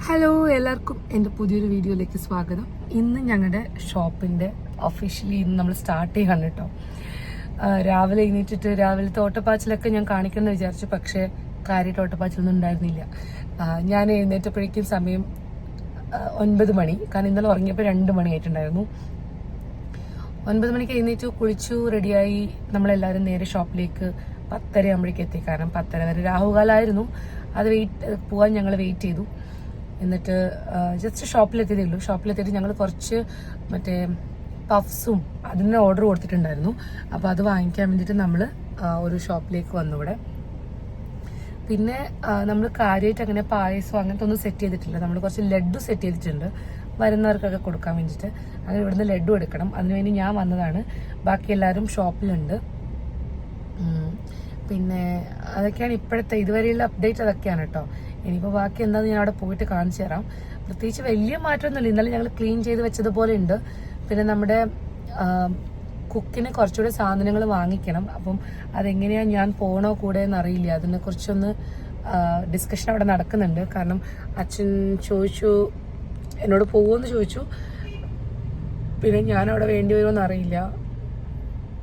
Hello, എല്ലാവർക്കും എൻ്റെ പുതിയൊരു വീഡിയോയിലേക്ക് സ്വാഗതം. ഇന്ന് ഞങ്ങളുടെ ഷോപ്പിൻ്റെ ഒഫീഷ്യലി ഇന്ന് നമ്മൾ സ്റ്റാർട്ട് ചെയ്യാണ് കേട്ടോ. രാവിലെ എഴുന്നേറ്റിട്ട് രാവിലത്തെ ഓട്ടപ്പാച്ചിലൊക്കെ ഞാൻ കാണിക്കണമെന്ന് വിചാരിച്ചു, പക്ഷേ കാര്യമായിട്ട് ഓട്ടപ്പാച്ചിലൊന്നും ഉണ്ടായിരുന്നില്ല. ഞാൻ എഴുന്നേറ്റപ്പോഴേക്കും സമയം 9 മണി, കാരണം ഇന്നലെ ഉറങ്ങിയപ്പോൾ 2 മണിയായിട്ടുണ്ടായിരുന്നു. 9 മണിക്ക് എഴുന്നേറ്റു, കുളിച്ചു, റെഡിയായി. നമ്മളെല്ലാവരും നേരെ ഷോപ്പിലേക്ക് 10:30 ആകുമ്പോഴേക്ക് എത്തി. കാരണം 10:30 വരെ രാഹുകാലമായിരുന്നു. അത് പോകാൻ ഞങ്ങൾ വെയിറ്റ് ചെയ്തു. എന്നിട്ട് ജസ്റ്റ് ഷോപ്പിലെത്തിയതേ ഉള്ളൂ. ഷോപ്പിലെത്തിയിട്ട് ഞങ്ങൾ കുറച്ച് മറ്റേ പഫ്സും അതിന് ഓർഡർ കൊടുത്തിട്ടുണ്ടായിരുന്നു. അപ്പോൾ അത് വാങ്ങിക്കാൻ വേണ്ടിയിട്ട് നമ്മൾ ഒരു ഷോപ്പിലേക്ക് വന്നു ഇവിടെ. പിന്നെ നമ്മൾ കാര്യമായിട്ട് അങ്ങനെ പായസം അങ്ങനത്തെ ഒന്നും സെറ്റ് ചെയ്തിട്ടില്ല. നമ്മൾ കുറച്ച് ലഡ്ഡു സെറ്റ് ചെയ്തിട്ടുണ്ട് വരുന്നവർക്കൊക്കെ കൊടുക്കാൻ വേണ്ടിയിട്ട്. അങ്ങനെ ഇവിടുന്ന് ലഡ്ഡു എടുക്കണം, അതിനുവേണ്ടി ഞാൻ വന്നതാണ്. ബാക്കി എല്ലാവരും ഷോപ്പിലുണ്ട്. പിന്നെ അതൊക്കെയാണ് ഇപ്പോഴത്തെ ഇതുവരെയുള്ള അപ്ഡേറ്റ്. അതൊക്കെയാണ് കേട്ടോ. ഇനിയിപ്പോൾ ബാക്കി എന്താണെന്ന് ഞാൻ അവിടെ പോയിട്ട് കാണിച്ചു തരാം. പ്രത്യേകിച്ച് വലിയ മാറ്റമൊന്നുമില്ല. ഇന്നലെ ഞങ്ങൾ ക്ലീൻ ചെയ്ത് വെച്ചതുപോലെ ഉണ്ട്. പിന്നെ നമ്മുടെ കുക്കിന് കുറച്ചുകൂടെ സാധനങ്ങൾ വാങ്ങിക്കണം. അപ്പം അതെങ്ങനെയാണ് ഞാൻ പോകണോ കൂടെ എന്നറിയില്ല. അതിനെക്കുറിച്ചൊന്ന് ഡിസ്കഷൻ അവിടെ നടക്കുന്നുണ്ട്. കാരണം അച്ഛൻ ചോദിച്ചു, എന്നോട് പോകുമെന്ന് ചോദിച്ചു. പിന്നെ ഞാനവിടെ വേണ്ടി വരുമെന്ന് അറിയില്ല.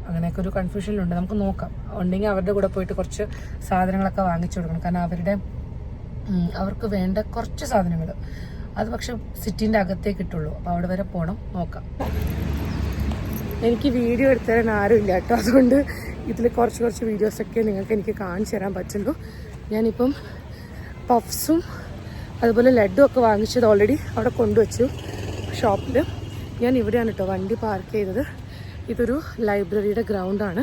അങ്ങനെയൊക്കെ ഒരു കൺഫ്യൂഷനിലുണ്ട്. നമുക്ക് നോക്കാം. ഉണ്ടെങ്കിൽ അവരുടെ കൂടെ പോയിട്ട് കുറച്ച് സാധനങ്ങളൊക്കെ വാങ്ങിച്ചു കൊടുക്കണം. കാരണം അവർക്ക് വേണ്ട കുറച്ച് സാധനങ്ങൾ അത് പക്ഷെ സിറ്റിൻ്റെ അകത്തേ കിട്ടുള്ളൂ. അപ്പോൾ അവിടെ വരെ പോകണം, നോക്കാം. എനിക്ക് വീഡിയോ എടുത്തു തരാൻ ആരുമില്ല കേട്ടോ. അതുകൊണ്ട് ഇതിൽ കുറച്ച് വീഡിയോസൊക്കെ നിങ്ങൾക്ക് എനിക്ക് കാണിച്ചു തരാൻ പറ്റുള്ളൂ. ഞാനിപ്പം പഫ്സും അതുപോലെ ലഡ്ഡും ഒക്കെ വാങ്ങിച്ചത് ഓൾറെഡി അവിടെ കൊണ്ടുവച്ചു ഷോപ്പിൽ. ഞാൻ ഇവിടെയാണ് കേട്ടോ വണ്ടി പാർക്ക് ചെയ്തത്. ഇതൊരു ലൈബ്രറിയുടെ ഗ്രൗണ്ടാണ്.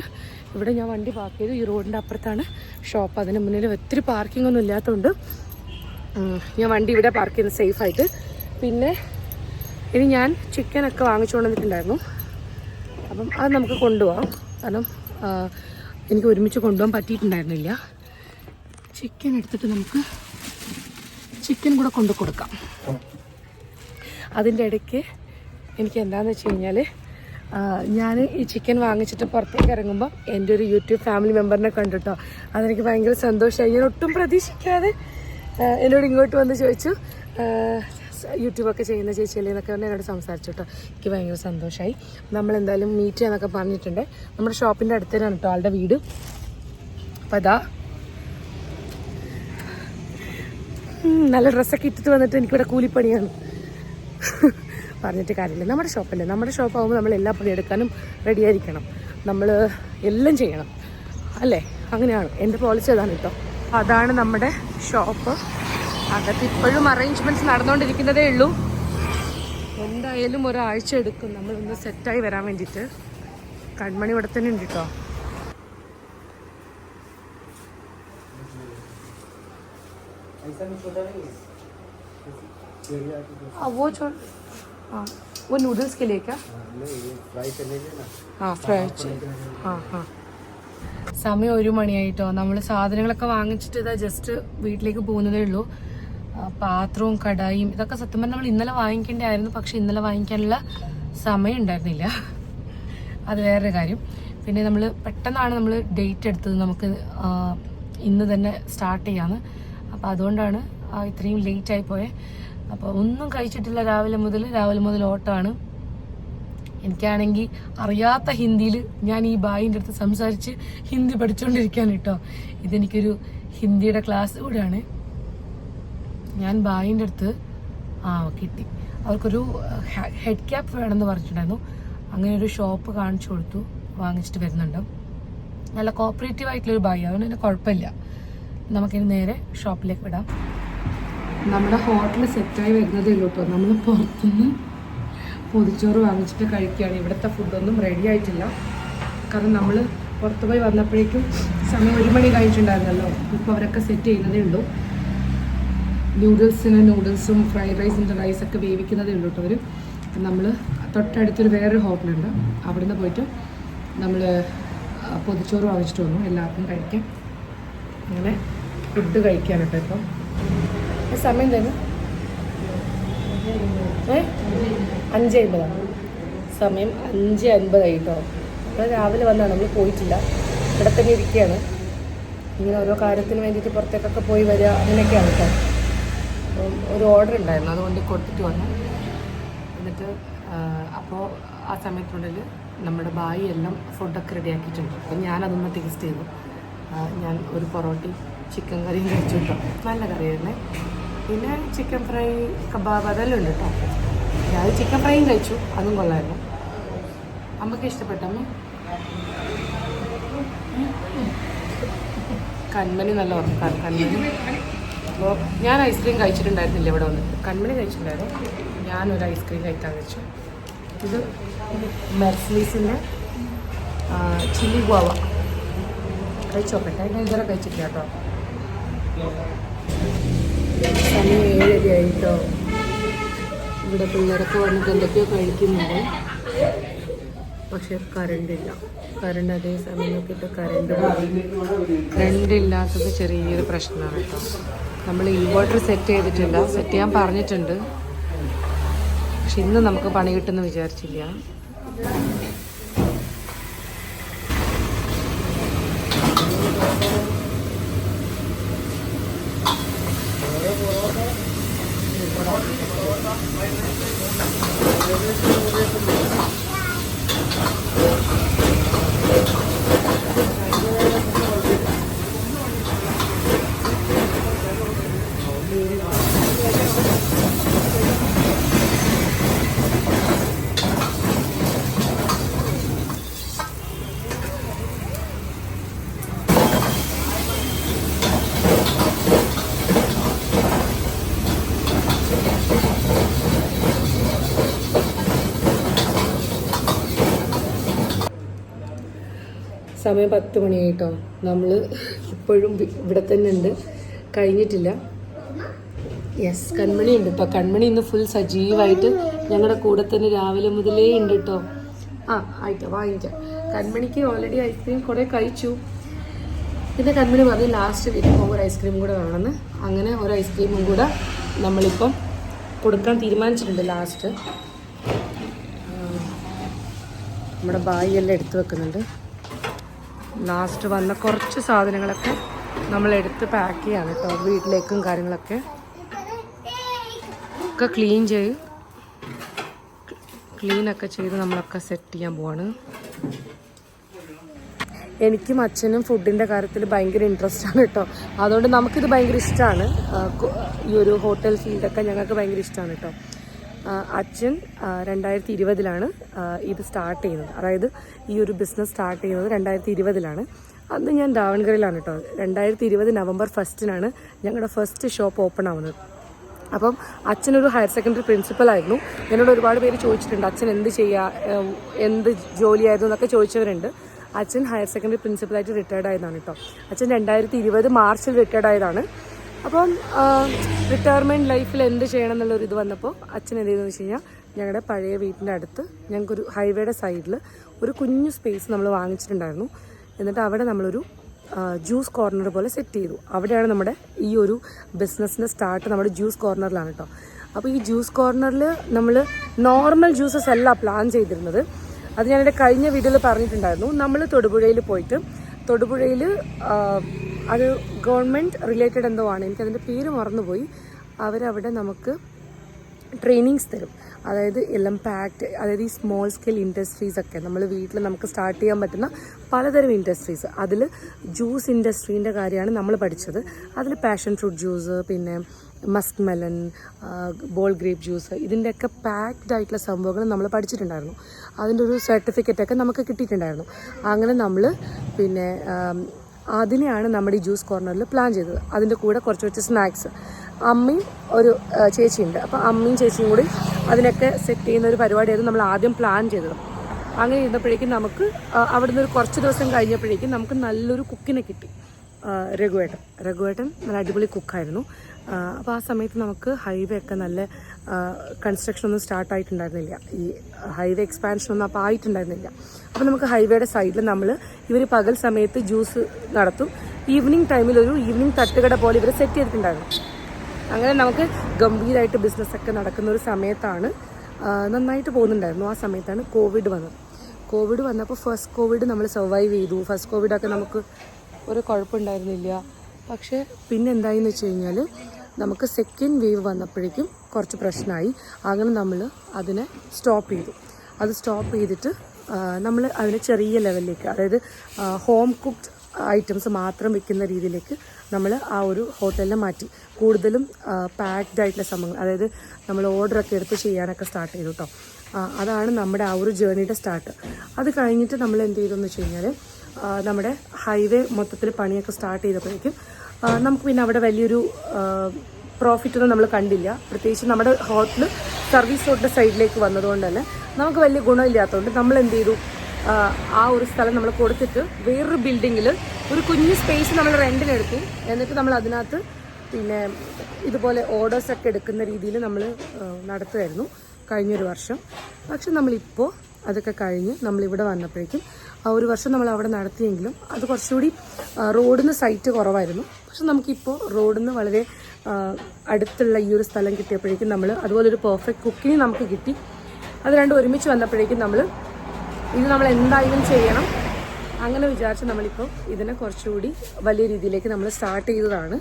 ഇവിടെ ഞാൻ വണ്ടി പാർക്ക് ചെയ്തു. ഈ റോഡിൻ്റെ അപ്പുറത്താണ് ഷോപ്പ്. അതിന് മുന്നിൽ ഒത്തിരി പാർക്കിംഗ് ഒന്നും ഇല്ലാത്തതുകൊണ്ട് ഞാൻ വണ്ടി ഇവിടെ പാർക്ക് ചെയ്യുന്നത് സേഫായിട്ട്. പിന്നെ ഇനി ഞാൻ ചിക്കനൊക്കെ വാങ്ങിച്ചുകൊണ്ട് വന്നിട്ടുണ്ടായിരുന്നു. അപ്പം അത് നമുക്ക് കൊണ്ടുപോകാം. കാരണം എനിക്ക് ഒരുമിച്ച് കൊണ്ടുപോകാൻ പറ്റിയിട്ടുണ്ടായിരുന്നില്ല. ചിക്കൻ എടുത്തിട്ട് നമുക്ക് ചിക്കൻ കൂടെ കൊണ്ടു കൊടുക്കാം. അതിൻ്റെ ഇടയ്ക്ക് എനിക്ക് എന്താണെന്ന് വെച്ച് കഴിഞ്ഞാൽ, ഞാൻ ഈ ചിക്കൻ വാങ്ങിച്ചിട്ട് പുറത്തേക്ക് ഇറങ്ങുമ്പോൾ എൻ്റെ ഒരു യൂട്യൂബ് ഫാമിലി മെമ്പറിനെ കണ്ടിട്ടോ. അതെനിക്ക് ഭയങ്കര സന്തോഷമായി. ഞാൻ ഒട്ടും പ്രതീക്ഷിക്കാതെ എന്നോട് ഇങ്ങോട്ട് വന്ന് ചോദിച്ചു, യൂട്യൂബൊക്കെ ചെയ്യുന്ന ചേച്ചിയല്ലേ എന്നൊക്കെ പറഞ്ഞ് എന്നോട് സംസാരിച്ചു കേട്ടോ. എനിക്ക് ഭയങ്കര സന്തോഷമായി. നമ്മളെന്തായാലും മീറ്റ് ചെയ്യാന്നൊക്കെ പറഞ്ഞിട്ടുണ്ട്. നമ്മുടെ ഷോപ്പിൻ്റെ അടുത്ത് തന്നെയാണ് കേട്ടോ ആളുടെ വീട്. അപ്പം അതാ നല്ല ഡ്രസ്സൊക്കെ ഇട്ടിട്ട് വന്നിട്ട് എനിക്കിവിടെ കൂലിപ്പണിയാണ്. പറഞ്ഞിട്ട് കാര്യമില്ല. നമ്മുടെ ഷോപ്പല്ലേ, നമ്മുടെ ഷോപ്പാകുമ്പോൾ നമ്മൾ എല്ലാ പണി എടുക്കാനും റെഡിയായിരിക്കണം. നമ്മൾ എല്ലാം ചെയ്യണം അല്ലേ? അങ്ങനെയാണ് എൻ്റെ പോളിസി. അതാണ് കേട്ടോ. അതാണ് നമ്മുടെ ഷോപ്പ്. അകത്ത് ഇപ്പോഴും അറേഞ്ച്മെൻറ്റ്സ് നടന്നുകൊണ്ടിരിക്കുന്നതേ ഉള്ളൂ. എന്തായാലും ഒരാഴ്ച എടുക്കും നമ്മളൊന്ന് സെറ്റായി വരാൻ വേണ്ടിയിട്ട്. കൺമണി ഇവിടെ തന്നെ ഉണ്ട് കേട്ടോ. वो नूडल्स के लिए क्या? फ्राई करने के ना? हाँ फ्राई. हाँ हाँ. സമയം 1 മണിയായിട്ടോ. നമ്മൾ സാധനങ്ങളൊക്കെ വാങ്ങിച്ചിട്ട് ഇതാ ജസ്റ്റ് വീട്ടിലേക്ക് പോകുന്നതേ ഉള്ളൂ. പാത്രവും കടായും ഇതൊക്കെ സത്യം പറഞ്ഞാൽ നമ്മൾ ഇന്നലെ വാങ്ങിക്കേണ്ടതായിരുന്നു. പക്ഷെ ഇന്നലെ വാങ്ങിക്കാനുള്ള സമയം ഉണ്ടായിരുന്നില്ല. അത് വേറൊരു കാര്യം. പിന്നെ നമ്മൾ പെട്ടെന്നാണ് നമ്മൾ ഡേറ്റ് എടുത്തത്, നമുക്ക് ഇന്ന് തന്നെ സ്റ്റാർട്ട് ചെയ്യാമെന്ന്. അപ്പോൾ അതുകൊണ്ടാണ് ഇത്രയും ലേറ്റായി പോയത്. അപ്പോൾ ഒന്നും കഴിച്ചിട്ടില്ല രാവിലെ മുതൽ ഓട്ടമാണ്. എനിക്കാണെങ്കിൽ അറിയാത്ത ഹിന്ദിയിൽ ഞാൻ ഈ ബായിൻ്റെ അടുത്ത് സംസാരിച്ച് ഹിന്ദി പഠിച്ചുകൊണ്ടിരിക്കുകയാണ് കേട്ടോ. ഇതെനിക്കൊരു ഹിന്ദിയുടെ ക്ലാസ് കൂടെയാണ്. ഞാൻ ബായിൻ്റെ അടുത്ത് കിട്ടി. അവർക്കൊരു ഹെഡ് ക്യാപ്പ് വേണമെന്ന് പറഞ്ഞിട്ടുണ്ടായിരുന്നു. അങ്ങനെ ഒരു ഷോപ്പ് കാണിച്ചു കൊടുത്തു, വാങ്ങിച്ചിട്ട് വരുന്നുണ്ട്. നല്ല കോപ്പറേറ്റീവ് ആയിട്ടുള്ളൊരു ബായി, അതുകൊണ്ട് തന്നെ കുഴപ്പമില്ല. നമുക്കിനി നേരെ ഷോപ്പിലേക്ക് വിടാം. നമ്മുടെ ഹോട്ടൽ സെറ്റായി വരുന്നതേ ഉള്ളൂ കേട്ടോ. നമ്മൾ പുറത്തുനിന്ന് പൊതിച്ചോറ് വാങ്ങിച്ചിട്ട് കഴിക്കുകയാണ്. ഇവിടുത്തെ ഫുഡൊന്നും റെഡി ആയിട്ടില്ല. കാരണം നമ്മൾ പുറത്ത് പോയി വന്നപ്പോഴേക്കും സമയം 1 മണി കഴിഞ്ഞിട്ടുണ്ടായിരുന്നല്ലോ. ഇപ്പോൾ അവരൊക്കെ സെറ്റ് ചെയ്യുന്നതേ ഉള്ളൂ. നൂഡിൽസും ഫ്രൈഡ് റൈസിൻ്റെ റൈസൊക്കെ വേവിക്കുന്നതേ ഉള്ളൂ കേട്ടോ അവർ. നമ്മൾ തൊട്ടടുത്തൊരു വേറൊരു ഹോട്ടലുണ്ട്, അവിടുന്ന് പോയിട്ട് നമ്മൾ പൊതിച്ചോറ് വാങ്ങിച്ചിട്ട് വന്നു എല്ലാവർക്കും കഴിക്കാം. അങ്ങനെ ഫുഡ് കഴിക്കാൻ കേട്ടോ. ഇപ്പം സമയം തന്നെ 5:50. സമയം 5:50 കേട്ടോ. നമ്മൾ രാവിലെ വന്നാണ്, നമ്മൾ പോയിട്ടില്ല, ഇവിടെ തന്നെ ഇരിക്കുകയാണ്. ഇങ്ങനെ ഓരോ കാര്യത്തിന് വേണ്ടിയിട്ട് പുറത്തേക്കൊക്കെ പോയി വരിക അങ്ങനെയൊക്കെയാണ് കേട്ടോ. ഒരു ഓർഡർ ഉണ്ടായിരുന്നു, അതുകൊണ്ട് കൊടുത്തിട്ട് വന്നു. എന്നിട്ട് അപ്പോൾ ആ സമയത്തിനുള്ളിൽ നമ്മുടെ ബായി എല്ലാം ഫുഡൊക്കെ റെഡിയാക്കിയിട്ടുണ്ട്. അപ്പം ഞാനതൊന്ന് ടേസ്റ്റ് ചെയ്തു. ഞാൻ ഒരു പൊറോട്ടയും ചിക്കൻ കറിയും കഴിച്ചു കേട്ടോ. നല്ല കറിയായിരുന്നേ. പിന്നെ ചിക്കൻ ഫ്രൈ, കബാബ് അതെല്ലാം ഉണ്ട് കേട്ടോ. ഞാൻ ചിക്കൻ ഫ്രൈയും കഴിച്ചു, അതും കൊള്ളായിരുന്നു. അമ്മക്ക് ഇഷ്ടപ്പെട്ടമ്മ? കൺമണി നല്ല ഉറപ്പാണ്. കൺമണി അപ്പോൾ ഞാൻ ഐസ്ക്രീം കഴിച്ചിട്ടുണ്ടായിരുന്നില്ല ഇവിടെ വന്നിട്ട്. കൺമണി കഴിച്ചിട്ടുണ്ടായിരുന്നു, ഞാനൊരു ഐസ്ക്രീം കഴിക്കാൻ വെച്ചു. ഇത് മെർസിലീസിൻ്റെ ചില്ലി ഗോവ കഴിച്ചോക്കട്ടെ. ഞാൻ ഇതുവരെ കഴിച്ചിട്ടില്ല കേട്ടോ. സമയം 7:30 ആയിട്ടോ. ഇവിടെ പിള്ളേരൊക്കെ വന്നിട്ട് എന്തൊക്കെയോ കഴിക്കുന്നുണ്ട്. പക്ഷെ കറണ്ടില്ല. കറണ്ട് അതേ സമയം നോക്കിയിട്ട് കറണ്ട് ഇല്ലാത്തത് ചെറിയൊരു പ്രശ്നമാണ് കേട്ടോ. നമ്മൾ ഇൻവേർട്ടർ സെറ്റ് ചെയ്തിട്ടില്ല, സെറ്റ് ചെയ്യാൻ പറഞ്ഞിട്ടുണ്ട്. പക്ഷെ ഇന്ന് നമുക്ക് പണി കിട്ടുമെന്ന് വിചാരിച്ചില്ല. സമയം 10 മണിയായിട്ടോ. നമ്മൾ ഇപ്പോഴും ഇവിടെ തന്നെ ഉണ്ട്, കഴിഞ്ഞിട്ടില്ല. യെസ്, കൺമണി ഉണ്ട് കേട്ടോ. കൺമണി ഇന്ന് ഫുൾ സജീവമായിട്ട് ഞങ്ങളുടെ കൂടെ തന്നെ രാവിലെ മുതലേ ഉണ്ട് കേട്ടോ. ആയിട്ടോ, വാങ്ങിക്കാം. കൺമണിക്ക് ഓൾറെഡി ഐസ്ക്രീം കുറേ കഴിച്ചു. പിന്നെ കൺമണി പറഞ്ഞ് ലാസ്റ്റ് വീട്ടിൽ പോകുമ്പോൾ ഒരു ഐസ്ക്രീം കൂടെ വേണമെന്ന്. അങ്ങനെ ഒരു ഐസ്ക്രീമും കൂടെ നമ്മളിപ്പം കൊടുക്കാൻ തീരുമാനിച്ചിട്ടുണ്ട്. ലാസ്റ്റ് നമ്മുടെ ബായി എല്ലാം എടുത്തു വെക്കുന്നുണ്ട്. ലാസ്റ്റ് വന്ന കുറച്ച് സാധനങ്ങളൊക്കെ നമ്മളെടുത്ത് പാക്ക് ചെയ്യാണ് കേട്ടോ. വീട്ടിലേക്കും കാര്യങ്ങളൊക്കെ ഒക്കെ ക്ലീനൊക്കെ ചെയ്ത് നമ്മളൊക്കെ സെറ്റ് ചെയ്യാൻ പോവാണ്. എനിക്കും അച്ഛനും ഫുഡിൻ്റെ കാര്യത്തിൽ ഭയങ്കര ഇൻട്രസ്റ്റ് ആണ് കേട്ടോ. അതുകൊണ്ട് നമുക്കിത് ഭയങ്കര ഇഷ്ടമാണ്. ഈ ഒരു ഹോട്ടൽ ഫീൽഡൊക്കെ ഞങ്ങൾക്ക് ഭയങ്കര ഇഷ്ടമാണ് കേട്ടോ. അച്ഛൻ 2020 ഇത് സ്റ്റാർട്ട് ചെയ്യുന്നത്. അതായത് ഈ ഒരു ബിസിനസ് സ്റ്റാർട്ട് ചെയ്യുന്നത് 2020 അന്ന് ഞാൻ ദാവൺഗറിലാണ് കേട്ടോ. 2020 നവംബർ 1 ഞങ്ങളുടെ ഫസ്റ്റ് ഷോപ്പ് ഓപ്പൺ ആവുന്നത്. അപ്പം അച്ഛനൊരു ഹയർ സെക്കൻഡറി പ്രിൻസിപ്പലായിരുന്നു. എന്നോട് ഒരുപാട് പേര് ചോദിച്ചിട്ടുണ്ട് അച്ഛൻ എന്ത് ജോലിയായിരുന്നു എന്നൊക്കെ ചോദിച്ചവരുണ്ട്. അച്ഛൻ ഹയർ സെക്കൻഡറി പ്രിൻസിപ്പലായിട്ട് റിട്ടയർഡ് ആയതാണ് കേട്ടോ. അച്ഛൻ 2020 മാർച്ചിൽ റിട്ടയർഡ് ആയതാണ്. അപ്പം റിട്ടയർമെൻറ്റ് ലൈഫിൽ എന്ത് ചെയ്യണം എന്നുള്ളൊരു ഇത് വന്നപ്പോൾ അച്ഛൻ എന്ത് ചെയ്തെന്ന് വെച്ച് കഴിഞ്ഞാൽ ഞങ്ങളുടെ പഴയ വീട്ടിൻ്റെ അടുത്ത് ഞങ്ങൾക്കൊരു ഹൈവേയുടെ സൈഡിൽ ഒരു കുഞ്ഞു സ്പേസ് നമ്മൾ വാങ്ങിച്ചിട്ടുണ്ടായിരുന്നു. എന്നിട്ട് അവിടെ നമ്മളൊരു ജ്യൂസ് കോർണർ പോലെ സെറ്റ് ചെയ്തു. അവിടെയാണ് നമ്മുടെ ഈ ഒരു ബിസിനസ്സിൻ്റെ സ്റ്റാർട്ട്. നമ്മുടെ ജ്യൂസ് കോർണറിലാണ് കേട്ടോ. അപ്പോൾ ഈ ജ്യൂസ് കോർണറിൽ നമ്മൾ നോർമൽ ജ്യൂസസ് അല്ല പ്ലാൻ ചെയ്തിരുന്നത്. അത് ഞാനെൻ്റെ കഴിഞ്ഞ വീഡിയോയിൽ പറഞ്ഞിട്ടുണ്ടായിരുന്നു. നമ്മൾ തൊടുപുഴയിൽ പോയിട്ട് തൊടുപുഴയിൽ അത് ഗവൺമെൻറ് റിലേറ്റഡ് എന്തോ ആണ്, എനിക്കതിൻ്റെ പേര് മറന്നുപോയി. അവരവിടെ നമുക്ക് ട്രെയിനിങ്സ് തരും. അതായത് എല്ലാം പാക്ഡ്, അതായത് ഈ സ്മോൾ സ്കെയിൽ ഇൻഡസ്ട്രീസ് ഒക്കെ നമ്മൾ വീട്ടിൽ നമുക്ക് സ്റ്റാർട്ട് ചെയ്യാൻ പറ്റുന്ന പലതരം ഇൻഡസ്ട്രീസ്. അതിൽ ജ്യൂസ് ഇൻഡസ്ട്രീൻ്റെ കാര്യമാണ് നമ്മൾ പഠിച്ചത്. അതിൽ പാഷൻ ഫ്രൂട്ട് ജ്യൂസ്, പിന്നെ Musk melon, ball grape juice, ഇതിൻ്റെയൊക്കെ പാക്ഡ് ആയിട്ടുള്ള സംഭവങ്ങൾ നമ്മൾ പഠിച്ചിട്ടുണ്ടായിരുന്നു. അതിൻ്റെ ഒരു സർട്ടിഫിക്കറ്റൊക്കെ നമുക്ക് കിട്ടിയിട്ടുണ്ടായിരുന്നു. അങ്ങനെ നമ്മൾ പിന്നെ അതിനെയാണ് നമ്മുടെ ഈ ജ്യൂസ് കോർണറിൽ പ്ലാൻ ചെയ്തത്. അതിൻ്റെ കൂടെ കുറച്ച് സ്നാക്സ്. അമ്മയും ഒരു ചേച്ചിയുണ്ട്. അപ്പോൾ അമ്മയും ചേച്ചിയും കൂടി അതിനൊക്കെ സെറ്റ് ചെയ്യുന്ന ഒരു പരിപാടിയായിരുന്നു നമ്മൾ ആദ്യം പ്ലാൻ ചെയ്തത്. അങ്ങനെ ഇരുന്നപ്പോഴേക്കും നമുക്ക് അവിടുന്ന് ഒരു കുറച്ച് ദിവസം കഴിഞ്ഞപ്പോഴേക്കും നമുക്ക് നല്ലൊരു കുക്കിനെ കിട്ടി. രഘുവേട്ടൻ നല്ല അടിപൊളി കുക്കായിരുന്നു. അപ്പോൾ ആ സമയത്ത് നമുക്ക് ഹൈവേ ഒക്കെ നല്ല കൺസ്ട്രക്ഷനൊന്നും സ്റ്റാർട്ടായിട്ടുണ്ടായിരുന്നില്ല. ഈ ഹൈവേ എക്സ്പാൻഷനൊന്നും അപ്പോൾ ആയിട്ടുണ്ടായിരുന്നില്ല. അപ്പോൾ നമുക്ക് ഹൈവേയുടെ സൈഡിൽ ഇവർ പകൽ സമയത്ത് ജ്യൂസ് നടത്തും. ഈവനിങ് ടൈമിൽ ഒരു ഈവനിങ് തട്ടുകട പോലെ ഇവർ സെറ്റ് ചെയ്തിട്ടുണ്ടായിരുന്നു. അങ്ങനെ നമുക്ക് ഗംഭീരമായിട്ട് ബിസിനസ്സൊക്കെ നടക്കുന്ന ഒരു സമയത്താണ്, നന്നായിട്ട് പോകുന്നുണ്ടായിരുന്നു. ആ സമയത്താണ് കോവിഡ് വന്നത്. കോവിഡ് വന്നപ്പോൾ ഫസ്റ്റ് കോവിഡ് നമ്മൾ സർവൈവ് ചെയ്തു. ഫസ്റ്റ് കോവിഡൊക്കെ നമുക്ക് ഒരു കുഴപ്പമുണ്ടായിരുന്നില്ല. പക്ഷേ പിന്നെ എന്തായെന്ന് വെച്ച് കഴിഞ്ഞാൽ നമുക്ക് സെക്കൻഡ് വേവ് വന്നപ്പോഴേക്കും കുറച്ച് പ്രശ്നമായി. അങ്ങനെ നമ്മൾ അതിനെ സ്റ്റോപ്പ് ചെയ്തു. അത് സ്റ്റോപ്പ് ചെയ്തിട്ട് നമ്മൾ അതിനെ ചെറിയ ലെവലിലേക്ക്, അതായത് ഹോം കുക്ക്ഡ് ഐറ്റംസ് മാത്രം വെക്കുന്ന രീതിയിലേക്ക് നമ്മൾ ആ ഒരു ഹോട്ടലിനെ മാറ്റി. കൂടുതലും പാക്ഡ് ആയിട്ടുള്ള സംഭവങ്ങൾ, അതായത് നമ്മൾ ഓർഡറൊക്കെ എടുത്ത് ചെയ്യാനൊക്കെ സ്റ്റാർട്ട് ചെയ്തു കേട്ടോ. അതാണ് നമ്മുടെ ആ ഒരു ജേർണിയുടെ സ്റ്റാർട്ട്. അത് കഴിഞ്ഞിട്ട് നമ്മൾ എന്ത് ചെയ്തെന്ന് വെച്ച് കഴിഞ്ഞാൽ, നമ്മുടെ ഹൈവേ മൊത്തത്തിൽ പണിയൊക്കെ സ്റ്റാർട്ട് ചെയ്തപ്പോഴേക്കും നമുക്ക് പിന്നെ അവിടെ വലിയൊരു പ്രോഫിറ്റൊന്നും നമ്മൾ കണ്ടില്ല. പ്രത്യേകിച്ച് നമ്മുടെ ഹോട്ടൽ സർവീസ് റോഡിൻ്റെ സൈഡിലേക്ക് വന്നതുകൊണ്ട് തന്നെ നമുക്ക് വലിയ ഗുണമില്ലാത്തതുകൊണ്ട് നമ്മൾ എന്ത് ചെയ്തു, ആ ഒരു സ്ഥലം നമ്മൾ കൊടുത്തിട്ട് വേറൊരു ബിൽഡിങ്ങിൽ ഒരു കുഞ്ഞു സ്പേസ് നമ്മൾ റെൻറ്റിനെടുത്തു. എന്നിട്ട് നമ്മൾ അതിനകത്ത് പിന്നെ ഇതുപോലെ ഓർഡേഴ്സൊക്കെ എടുക്കുന്ന രീതിയിൽ നമ്മൾ നടത്തുമായിരുന്നു കഴിഞ്ഞൊരു വർഷം. പക്ഷെ നമ്മളിപ്പോൾ അതൊക്കെ കഴിഞ്ഞ് നമ്മളിവിടെ വന്നപ്പോഴേക്കും ആ ഒരു വർഷം നമ്മൾ അവിടെ നടത്തിയെങ്കിലും അത് കുറച്ചുകൂടി റോഡിൽ നിന്ന് സൈറ്റ് കുറവായിരുന്നു. പക്ഷെ നമുക്കിപ്പോൾ റോഡിൽ നിന്ന് വളരെ അടുത്തുള്ള ഈ ഒരു സ്ഥലം കിട്ടിയപ്പോഴേക്കും നമ്മൾ അതുപോലൊരു പെർഫെക്റ്റ് കുക്കിംഗ് നമുക്ക് കിട്ടി. അത് രണ്ടും ഒരുമിച്ച് വന്നപ്പോഴേക്കും ഇത് നമ്മൾ എന്തായാലും ചെയ്യണം അങ്ങനെ വിചാരിച്ച് നമ്മളിപ്പോൾ ഇതിനെ കുറച്ചുകൂടി വലിയ രീതിയിലേക്ക് നമ്മൾ സ്റ്റാർട്ട് ചെയ്തതാണ്.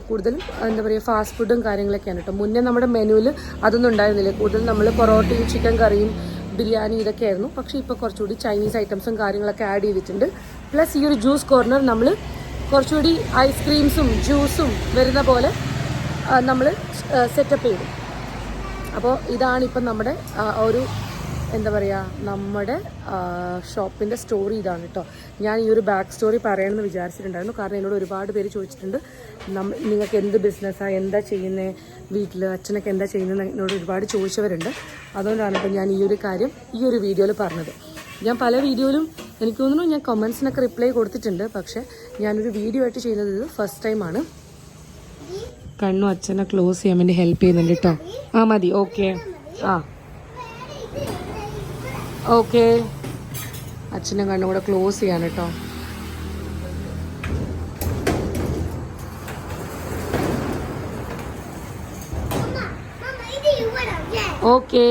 കൂടുതലും എന്താ പറയുക, ഫാസ്റ്റ് ഫുഡും കാര്യങ്ങളൊക്കെയാണ് കേട്ടോ. മുന്നേ നമ്മുടെ മെനുവിൽ അതൊന്നും ഉണ്ടായിരുന്നില്ല. കൂടുതലും നമ്മൾ പൊറോട്ടയും ചിക്കൻ കറിയും ബിരിയാണി ഇതൊക്കെയായിരുന്നു. പക്ഷേ ഇപ്പോൾ കുറച്ചുകൂടി ചൈനീസ് ഐറ്റംസും കാര്യങ്ങളൊക്കെ ആഡ് ചെയ്തിട്ടുണ്ട്. പ്ലസ് ഈ ഒരു ജ്യൂസ് കോർണർ നമ്മൾ കുറച്ചുകൂടി ഐസ്ക്രീംസും ജ്യൂസും വരുന്ന പോലെ നമ്മൾ സെറ്റപ്പ് ചെയ്തു. അപ്പോൾ ഇതാണിപ്പം നമ്മുടെ ഒരു എന്താ പറയുക, നമ്മുടെ ഷോപ്പിൻ്റെ സ്റ്റോറി ഇതാണ് കേട്ടോ. ഞാൻ ഈ ഒരു ബാക്ക് സ്റ്റോറി പറയണമെന്ന് വിചാരിച്ചിട്ടുണ്ടായിരുന്നു. കാരണം എന്നോട് ഒരുപാട് പേര് ചോദിച്ചിട്ടുണ്ട്, നിങ്ങൾക്ക് എന്ത് ബിസിനസ്സാണ്, എന്താ ചെയ്യുന്നത്, വീട്ടിൽ അച്ഛനൊക്കെ എന്താ ചെയ്യുന്നത് എന്നോട് ഒരുപാട് ചോദിച്ചവരുണ്ട്. അതുകൊണ്ടാണ് ഇപ്പം ഞാൻ ഈ ഒരു കാര്യം ഈ ഒരു വീഡിയോയിൽ പറഞ്ഞത്. ഞാൻ പല വീഡിയോയിലും എനിക്ക് തോന്നുന്നു ഞാൻ കമൻസിനൊക്കെ റിപ്ലൈ കൊടുത്തിട്ടുണ്ട്. പക്ഷേ ഞാനൊരു വീഡിയോ ആയിട്ട് ചെയ്യുന്നത് ഇത് ഫസ്റ്റ് ടൈമാണ്. കണ്ണു അച്ഛനെ ക്ലോസ് ചെയ്യാൻ വേണ്ടി ഹെൽപ്പ് ചെയ്യുന്നുണ്ട് കേട്ടോ. മതി, ഓക്കെ. ഓക്കെ, അച്ഛനും കണ്ണും കൂടെ ക്ലോസ് ചെയ്യാണ് കേട്ടോ. ഓക്കെ,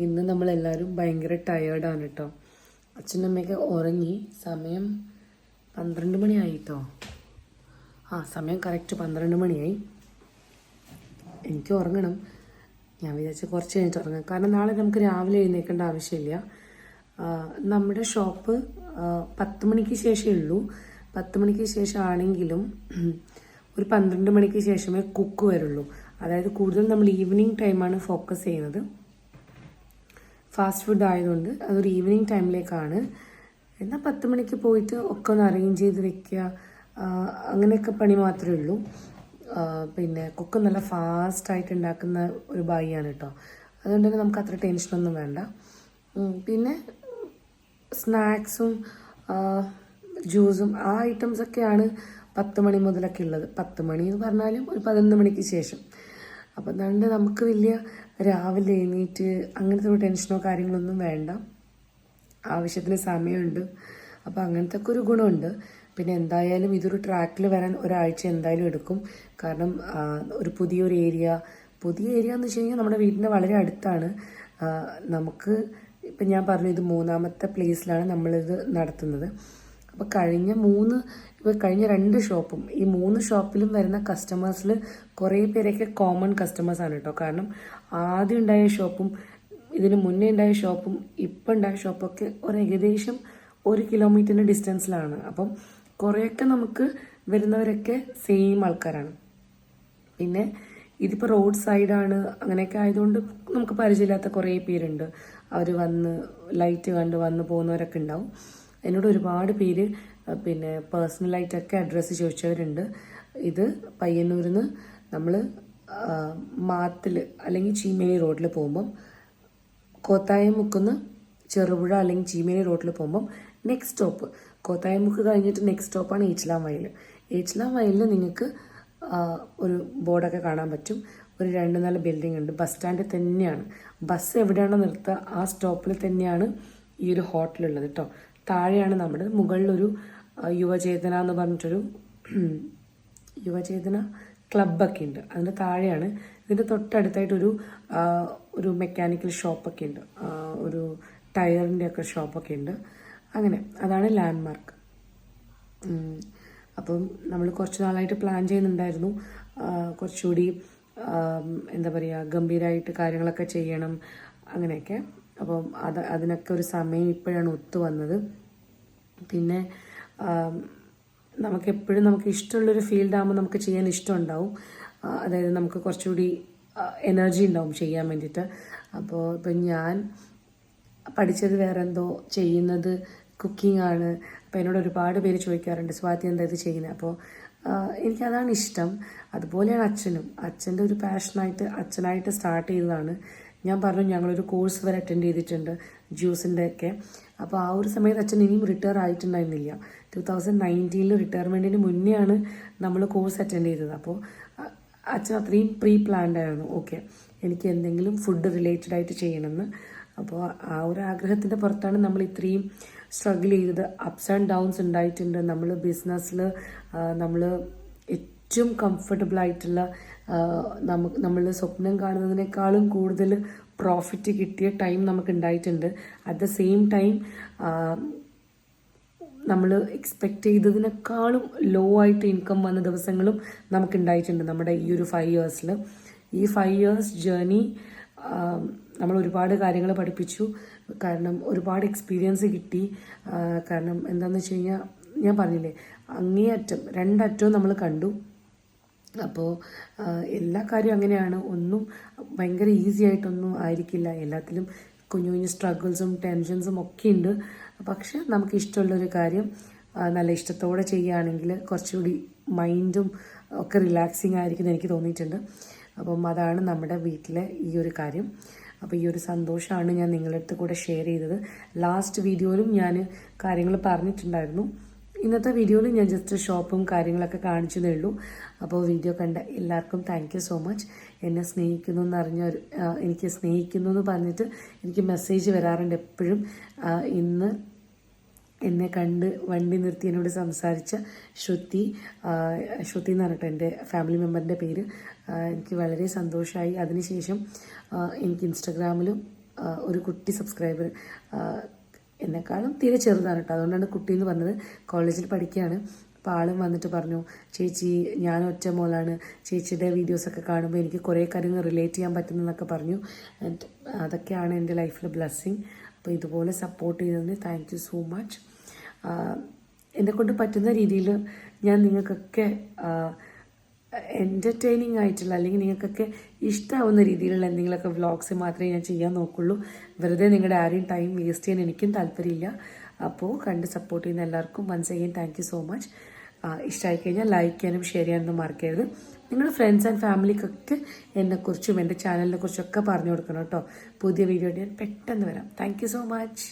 ഇന്ന് നമ്മളെല്ലാവരും ഭയങ്കര ടയേർഡാണ് കേട്ടോ. അച്ഛനമ്മയൊക്കെ ഉറങ്ങി. സമയം 12 മണിയായി കേട്ടോ. സമയം കറക്റ്റ് 12 മണിയായി. എനിക്ക് ഉറങ്ങണം. ഞാൻ വിചാരിച്ച കുറച്ച് കഴിഞ്ഞിട്ട് ഉറങ്ങാം. കാരണം നാളെ നമുക്ക് രാവിലെ എഴുന്നേൽക്കേണ്ട ആവശ്യമില്ല. നമ്മുടെ ഷോപ്പ് 10 മണിക്ക് ശേഷമേ ഉള്ളൂ. 10 മണിക്ക് ശേഷം ആണെങ്കിലും ഒരു 12 മണിക്ക് ശേഷമേ കുക്ക് വരുള്ളൂ. അതായത് കൂടുതൽ നമ്മൾ ഈവനിങ് ടൈമാണ് ഫോക്കസ് ചെയ്യുന്നത്. ഫാസ്റ്റ് ഫുഡ് ആയതുകൊണ്ട് അതൊരു ഈവനിങ് ടൈമിലേക്കാണ്. എന്നാൽ 10 മണിക്ക് പോയിട്ട് ഒക്കെ ഒന്ന് അറേഞ്ച് ചെയ്ത് വെക്കുക, അങ്ങനെയൊക്കെ പണി മാത്രമേ ഉള്ളൂ. പിന്നെ കുക്ക് നല്ല ഫാസ്റ്റായിട്ട് ഉണ്ടാക്കുന്ന ഒരു ബായിയാണ് കേട്ടോ. അതുകൊണ്ട് തന്നെ നമുക്ക് അത്ര ടെൻഷനൊന്നും വേണ്ട. പിന്നെ സ്നാക്സും ജ്യൂസും ആ ഐറ്റംസൊക്കെയാണ് 10 മണി മുതലൊക്കെ ഉള്ളത്. 10 മണി എന്ന് പറഞ്ഞാലും ഒരു 11 മണിക്ക് ശേഷം. അപ്പം അതുകൊണ്ട് നമുക്ക് വലിയ രാവിലെ എഴുന്നേറ്റ് അങ്ങനത്തെ ഒരു ടെൻഷനോ കാര്യങ്ങളൊന്നും വേണ്ട. ആവശ്യത്തിന് സമയമുണ്ട്. അപ്പോൾ അങ്ങനത്തെ ഒക്കെ ഒരു ഗുണമുണ്ട്. പിന്നെ എന്തായാലും ഇതൊരു ട്രാക്കിൽ വരാൻ ഒരാഴ്ച എന്തായാലും എടുക്കും. കാരണം ഒരു പുതിയ ഏരിയ എന്ന് വെച്ച് കഴിഞ്ഞാൽ നമ്മുടെ വീടിൻ്റെ വളരെ അടുത്താണ്. നമുക്ക് ഇപ്പം ഞാൻ പറഞ്ഞു, ഇത് 3ാമത്തെ പ്ലേസിലാണ് നമ്മളിത് നടത്തുന്നത്. അപ്പോൾ കഴിഞ്ഞ 2 ഷോപ്പും ഈ 3 ഷോപ്പിലും വരുന്ന കസ്റ്റമേഴ്സിൽ കുറേ പേരൊക്കെ കോമൺ കസ്റ്റമേഴ്സാണ് കേട്ടോ. കാരണം ആദ്യം ഉണ്ടായ ഷോപ്പും ഇതിന് മുന്നേ ഉണ്ടായ ഷോപ്പും ഇപ്പം ഉണ്ടായ ഷോപ്പൊക്കെ ഏകദേശം 1 കിലോമീറ്ററിൻ്റെ ഡിസ്റ്റൻസിലാണ്. അപ്പം കുറേയൊക്കെ നമുക്ക് വരുന്നവരൊക്കെ സെയിം ആൾക്കാരാണ്. പിന്നെ ഇതിപ്പോൾ റോഡ് സൈഡാണ്, അങ്ങനെയൊക്കെ ആയതുകൊണ്ട് നമുക്ക് പരിചയമില്ലാത്ത കുറേ പേരുണ്ട്. അവർ വന്ന് ലൈറ്റ് കണ്ട് വന്ന് പോകുന്നവരൊക്കെ ഉണ്ടാവും. എന്നോട് ഒരുപാട് പേര് പിന്നെ പേഴ്സണലായിട്ടൊക്കെ അഡ്രസ്സ് ചോദിച്ചവരുണ്ട്. ഇത് പയ്യന്നൂരിൽ നിന്ന് നമ്മൾ മാത്തിൽ അല്ലെങ്കിൽ ചീമേനി റോഡിൽ പോകുമ്പം കോത്തായമുക്കുന്ന് ചെറുപുഴ അല്ലെങ്കിൽ ചീമേനി റോഡിൽ പോകുമ്പം നെക്സ്റ്റ് സ്റ്റോപ്പ് കോത്തായമുക്ക് കഴിഞ്ഞിട്ട് നെക്സ്റ്റ് സ്റ്റോപ്പാണ് ഏച്ചിലാം വയൽ. ഏച്ചിലാം വയലിൽ നിങ്ങൾക്ക് ഒരു ബോർഡൊക്കെ കാണാൻ പറ്റും. ഒരു 2-4 ബിൽഡിംഗ് ഉണ്ട്. ബസ് സ്റ്റാൻഡിൽ തന്നെയാണ്. ബസ് എവിടെയാണോ നിർത്തുക ആ സ്റ്റോപ്പിൽ തന്നെയാണ് ഈ ഒരു ഹോട്ടലുള്ളത് കേട്ടോ. താഴെയാണ് നമ്മുടെ, മുകളിലൊരു യുവചേതന എന്ന് പറഞ്ഞിട്ടൊരു യുവചേതന ക്ലബ്ബൊക്കെ ഉണ്ട്. അതിൻ്റെ താഴെയാണ്. ഇതിൻ്റെ തൊട്ടടുത്തായിട്ടൊരു മെക്കാനിക്കൽ ഷോപ്പൊക്കെ ഉണ്ട്. ഒരു ടയറിൻ്റെ ഒക്കെ ഷോപ്പൊക്കെ ഉണ്ട്. അങ്ങനെ അതാണ് ലാൻഡ്മാർക്ക്. അപ്പം നമ്മൾ കുറച്ച് നാളായിട്ട് പ്ലാൻ ചെയ്യുന്നുണ്ടായിരുന്നു കുറച്ചുകൂടി എന്താ പറയുക ഗംഭീരമായിട്ട് കാര്യങ്ങളൊക്കെ ചെയ്യണം അങ്ങനെയൊക്കെ. അപ്പം അതിനൊക്കെ ഒരു സമയം ഇപ്പോഴാണ് ഒത്തു വന്നത്. പിന്നെ നമുക്കെപ്പോഴും നമുക്ക് ഇഷ്ടമുള്ളൊരു ഫീൽഡാകുമ്പോൾ നമുക്ക് ചെയ്യാൻ ഇഷ്ടമുണ്ടാവും. അതായത് നമുക്ക് കുറച്ചുകൂടി എനർജി ഉണ്ടാവും ചെയ്യാൻ വേണ്ടിയിട്ട്. അപ്പോൾ ഇപ്പം ഞാൻ പഠിച്ചത് വേറെ എന്തോ, ചെയ്യുന്നത് കുക്കിംഗ് ആണ്. അപ്പോൾ എന്നോട് ഒരുപാട് പേര് ചോദിക്കാറുണ്ട് സ്വാതി എന്താ ഇത് ചെയ്യുന്നത്. അപ്പോൾ എനിക്കതാണ് ഇഷ്ടം. അതുപോലെയാണ് അച്ഛൻ്റെ ഒരു പാഷനായിട്ട് അച്ഛനായിട്ട് സ്റ്റാർട്ട് ചെയ്തതാണ്. ഞാൻ പറഞ്ഞു ഞങ്ങളൊരു കോഴ്സ് വരെ അറ്റൻഡ് ചെയ്തിട്ടുണ്ട് ജ്യൂസിൻ്റെ ഒക്കെ. അപ്പോൾ ആ ഒരു സമയത്ത് അച്ഛൻ ഇനിയും റിട്ടയർ ആയിട്ടുണ്ടായിരുന്നില്ല. 2019 റിട്ടയർമെൻറ്റിന് മുന്നെയാണ് നമ്മൾ കോഴ്സ് അറ്റൻഡ് ചെയ്തത്. അപ്പോൾ അച്ഛൻ അത്രയും പ്രീ പ്ലാൻഡ് ആയിരുന്നു. ഓക്കെ, എനിക്ക് എന്തെങ്കിലും ഫുഡ് റിലേറ്റഡ് ആയിട്ട് ചെയ്യണമെന്ന്. അപ്പോൾ ആ ഒരു ആഗ്രഹത്തിൻ്റെ പുറത്താണ് നമ്മൾ ഇത്രയും സ്ട്രഗിൾ ചെയ്തത്. അപ്സ് ആൻഡ് ഡൗൺസ് ഉണ്ടായിട്ടുണ്ട്. നമ്മൾ ബിസിനസ്സിൽ നമ്മൾ ഏറ്റവും കംഫർട്ടബിൾ ആയിട്ടുള്ള നമ്മൾ സ്വപ്നം കാണുന്നതിനേക്കാളും കൂടുതൽ പ്രോഫിറ്റ് കിട്ടിയ ടൈം നമുക്ക് ഉണ്ടായിട്ടുണ്ട്. അറ്റ് ദ സെയിം ടൈം നമ്മൾ എക്സ്പെക്റ്റ് ചെയ്തതിനേക്കാളും ലോ ആയിട്ട് ഇൻകം വന്ന ദിവസങ്ങളും നമുക്ക് ഉണ്ടായിട്ടുണ്ട് നമ്മുടെ ഈ ഒരു 5 ഇയേഴ്സിൽ. ഈ 5 ഇയേഴ്സ് ജേർണി നമ്മൾ ഒരുപാട് കാര്യങ്ങൾ പഠിപ്പിച്ചു. കാരണം ഒരുപാട് എക്സ്പീരിയൻസ് കിട്ടി. കാരണം എന്താണെന്ന് വെച്ച് കഴിഞ്ഞാൽ ഞാൻ പറഞ്ഞില്ലേ, അങ്ങേയറ്റം 2 അറ്റവും നമ്മൾ കണ്ടു. അപ്പോൾ എല്ലാ കാര്യവും അങ്ങനെയാണ്. ഒന്നും ഭയങ്കര ഈസി ആയിട്ടൊന്നും ആയിരിക്കില്ല. എല്ലാത്തിലും കുഞ്ഞു കുഞ്ഞു സ്ട്രഗിൾസും ടെൻഷൻസും ഒക്കെ ഉണ്ട്. പക്ഷെ നമുക്ക് ഇഷ്ടമുള്ളൊരു കാര്യം നല്ല ഇഷ്ടത്തോടെ ചെയ്യുകയാണെങ്കിൽ കുറച്ചുകൂടി മൈൻഡും ഒക്കെ റിലാക്സിങ് ആയിരിക്കും എനിക്ക് തോന്നിയിട്ടുണ്ട്. അപ്പം അതാണ് നമ്മുടെ വീട്ടിലെ ഈ ഒരു കാര്യം. അപ്പോൾ ഈ ഒരു സന്തോഷമാണ് ഞാൻ നിങ്ങളുടെ അടുത്ത് കൂടെ ഷെയർ ചെയ്തത്. ലാസ്റ്റ് വീഡിയോയിലും ഞാൻ കാര്യങ്ങൾ പറഞ്ഞിട്ടുണ്ടായിരുന്നു. ഇന്നത്തെ വീഡിയോയിൽ ഞാൻ ജസ്റ്റ് ഷോപ്പും കാര്യങ്ങളൊക്കെ കാണിച്ചതേ ഉള്ളൂ. അപ്പോൾ വീഡിയോ കണ്ട എല്ലാവർക്കും താങ്ക് യു സോ മച്ച്. എന്നെ സ്നേഹിക്കുന്നു എന്നറിഞ്ഞ എനിക്ക് സ്നേഹിക്കുന്നു എന്ന് പറഞ്ഞിട്ട് എനിക്ക് മെസ്സേജ് വരാറുണ്ട് എപ്പോഴും. ഇന്ന് എന്നെ കണ്ട് വണ്ടി നിർത്തി എന്നോട് സംസാരിച്ച ശ്രുതി എന്ന് പറഞ്ഞിട്ട് എൻ്റെ ഫാമിലി മെമ്പറിൻ്റെ പേര്. എനിക്ക് വളരെ സന്തോഷമായി. അതിനുശേഷം എനിക്ക് ഇൻസ്റ്റഗ്രാമിലും ഒരു കുട്ടി സബ്സ്ക്രൈബർ, എന്നെക്കാളും തീരെ ചെറുതാണ് കേട്ടോ, അതുകൊണ്ടാണ് കുട്ടി എന്ന് പറഞ്ഞത്. കോളേജിൽ പഠിക്കുകയാണ്. അപ്പോൾ ആളും വന്നിട്ട് പറഞ്ഞു, ചേച്ചി ഞാൻ ഒറ്റ മോളാണ്, ചേച്ചിയുടെ വീഡിയോസൊക്കെ കാണുമ്പോൾ എനിക്ക് കുറേ കാര്യങ്ങൾ റിലേറ്റ് ചെയ്യാൻ പറ്റുന്നതെന്നൊക്കെ പറഞ്ഞു. ആൻഡ് അതൊക്കെയാണ് എൻ്റെ ലൈഫിലെ ബ്ലെസ്സിങ്. അപ്പോൾ ഇതുപോലെ സപ്പോർട്ട് ചെയ്തതിന് താങ്ക് യു സോ മച്ച്. എന്നെക്കൊണ്ട് പറ്റുന്ന രീതിയിൽ ഞാൻ നിങ്ങൾക്കൊക്കെ എൻ്റർടൈനിങ് ആയിട്ടുള്ള അല്ലെങ്കിൽ നിങ്ങൾക്കൊക്കെ ഇഷ്ടമാവുന്ന രീതിയിലുള്ള എന്തെങ്കിലുമൊക്കെ വ്ളോഗ്സ് മാത്രമേ ഞാൻ ചെയ്യാൻ നോക്കുള്ളൂ. വെറുതെ നിങ്ങളുടെ ആരെയും ടൈം വേസ്റ്റ് ചെയ്യാൻ എനിക്കും താല്പര്യമില്ല. അപ്പോൾ കണ്ട് സപ്പോർട്ട് ചെയ്യുന്ന എല്ലാവർക്കും once again thank you so much. ഇഷ്ടമായി കഴിഞ്ഞാൽ ലൈക്ക് ചെയ്യാനും ഷെയർ ചെയ്യാനൊന്നും മറക്കരുത്. നിങ്ങളുടെ ഫ്രണ്ട്സ് ആൻഡ് ഫാമിലിക്കൊക്കെ എന്നെക്കുറിച്ചും എൻ്റെ ചാനലിനെ കുറിച്ചൊക്കെ പറഞ്ഞു കൊടുക്കണം കേട്ടോ. പുതിയ വീഡിയോ ഞാൻ പെട്ടെന്ന് വരാം. Thank you so much.